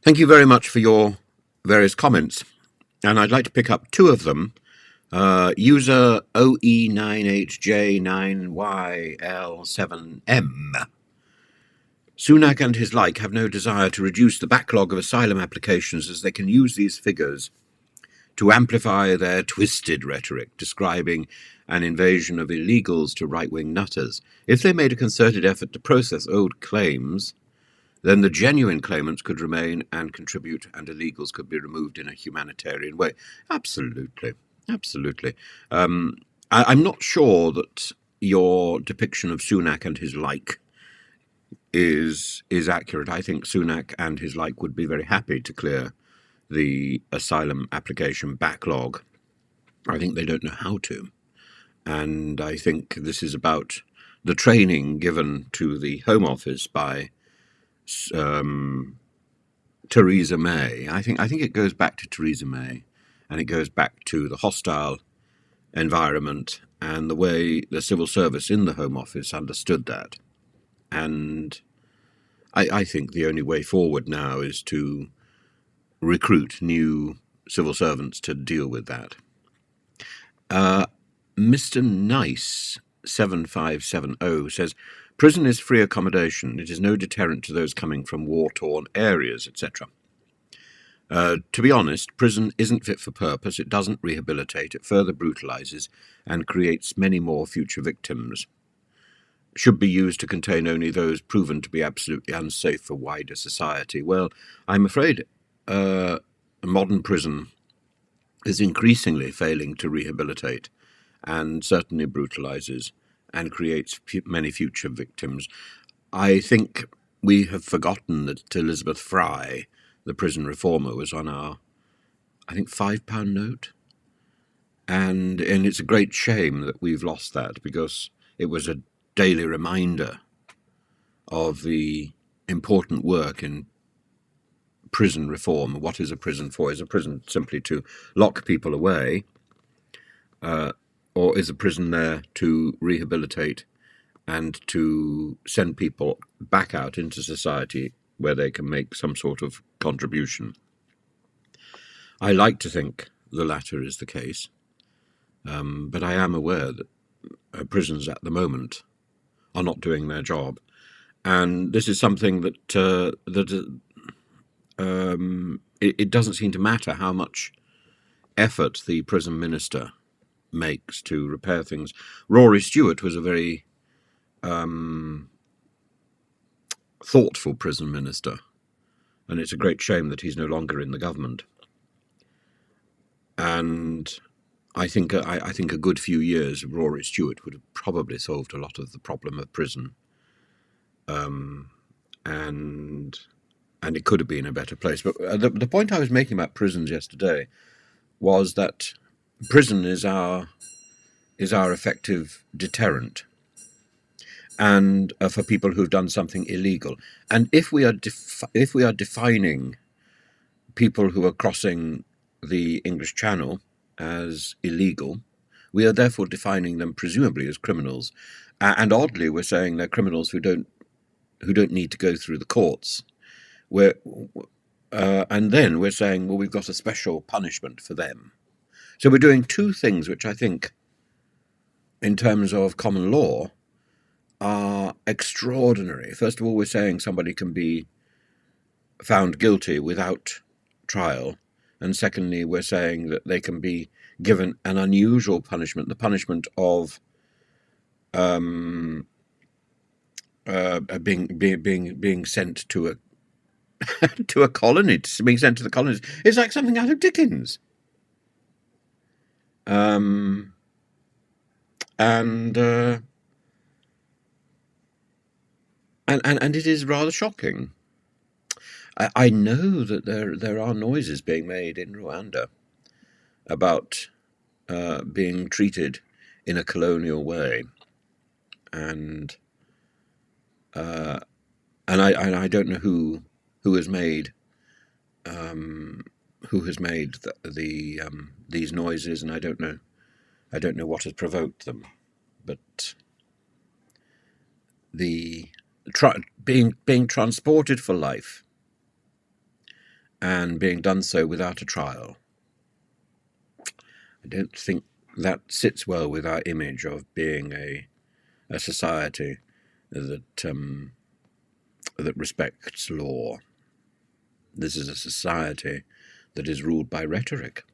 Thank you very much for your various comments, and I'd like to pick up two of them. User OE9HJ9YL7M. Sunak and his like have no desire to reduce the backlog of asylum applications, as they can use these figures to amplify their twisted rhetoric, describing an invasion of illegals to right-wing nutters. If they made a concerted effort to process old claims, then the genuine claimants could remain and contribute, and illegals could be removed in a humanitarian way. Absolutely. Absolutely. I'm not sure that your depiction of Sunak and his like is accurate. I think Sunak and his like would be very happy to clear the asylum application backlog. I think they don't know how to. And I think this is about the training given to the Home Office by Theresa May. I think it goes back to Theresa May, and it goes back to the hostile environment and the way the civil service in the Home Office understood that. And I think the only way forward now is to recruit new civil servants to deal with that. Mr. Nice 7570 says, prison is free accommodation. It is no deterrent to those coming from war-torn areas, etc. To be honest, prison isn't fit for purpose. It doesn't rehabilitate. It further brutalizes and creates many more future victims. Should be used to contain only those proven to be absolutely unsafe for wider society. Well, I'm afraid modern prison is increasingly failing to rehabilitate, and certainly brutalizes and creates many future victims. I think we have forgotten that Elizabeth Fry, the prison reformer, was on our, I think, £5 note. And it's a great shame that we've lost that, because it was a daily reminder of the important work in prison reform. What is a prison for? Is a prison simply to lock people away, or is a prison there to rehabilitate and to send people back out into society where they can make some sort of contribution? I like to think the latter is the case, but I am aware that prisons at the moment are not doing their job, and this is something that it doesn't seem to matter how much effort the prison minister makes to repair things. Rory Stewart was a very thoughtful prison minister, and it's a great shame that he's no longer in the government. And I think a good few years of Rory Stewart would have probably solved a lot of the problem of prison, and it could have been a better place. But the point I was making about prisons yesterday was that prison is our effective deterrent, and for people who've done something illegal. And if we are defining people who are crossing the English Channel as illegal, we are therefore defining them presumably as criminals. And oddly, we're saying they're criminals who don't need to go through the courts. And then we're saying, well, we've got a special punishment for them. So we're doing two things which I think, in terms of common law, are extraordinary. First of all, we're saying somebody can be found guilty without trial. And secondly, we're saying that they can be given an unusual punishment, the punishment of being sent to a to a colony, being sent to the colonies. It's like something out of Dickens. And it is rather shocking. I know that there are noises being made in Rwanda about being treated in a colonial way, and I don't know who has made these noises, and I don't know what has provoked them, but the being transported for life and being done so without a trial. I don't think that sits well with our image of being a society that that respects law. This is a society that is ruled by rhetoric.